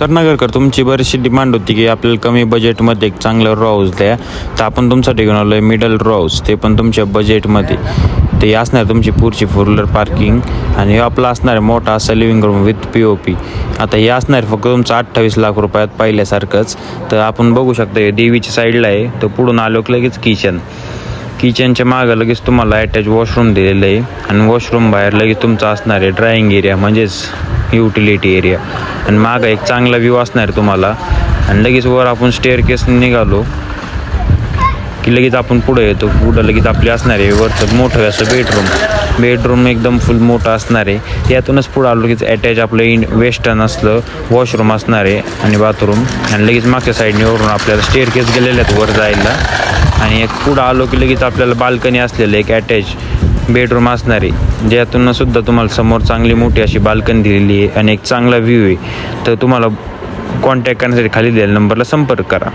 तर नगरकर तुमची बरीचशी डिमांड होती की आपल्याला कमी बजेटमध्ये एक चांगलं रो हाऊस द्या, तर आपण तुमच्यासाठी घेऊन आलो आहे मिडल रो हाऊस, ते पण तुमच्या बजेटमध्ये. ते असणार तुमची पुढची 4 व्हीलर पार्किंग आणि हे आपलं असणार आहे मोठा असा लिव्हिंग रूम विथ POP. आता हे असणार फक्त तुमचं 28 लाख रुपयात पहिल्यासारखंच. तर आपण बघू शकता हे देवीच्या साईडला आहे, तर पुढून आलो की लगेच किचनच्या मागं लगेच तुम्हाला अटॅच वॉशरूम दिलेलं आहे आणि वॉशरूम बाहेर लगेच तुमचा असणार आहे ड्रायिंग एरिया म्हणजेच युटिलिटी एरिया आणि मागं एक चांगला व्ह्यू असणार आहे तुम्हाला. आणि लगेच वर आपण स्टेअरकेसने निघालो की लगेच आपण पुढे येतो. पुढं लगेच आपली असणार आहे वरचं मोठं असं बेडरूम एकदम फुल मोठं असणार आहे. यातूनच पुढं आलो लगेच अटॅच आपलं वेस्टर्न असलं वॉशरूम असणार आहे आणि बाथरूम. आणि लगेच मागच्या साईडने वरून आपल्याला स्टेअरकेस गेलेले आहेत वर जायला. आणि एक पुढं आलो की लगेच आपल्याला बाल्कनी असलेलं एक अटॅच बेडरूम असणार आहे, ज्यातून सुद्धा तुम्हाला समोर चांगली मोठी अशी बाल्कनी दिलेली आहे आणि एक चांगला व्ह्यू आहे. तर तुम्हाला कॉन्टॅक्ट करण्यासाठी खाली दिलेल्या नंबरला संपर्क करा.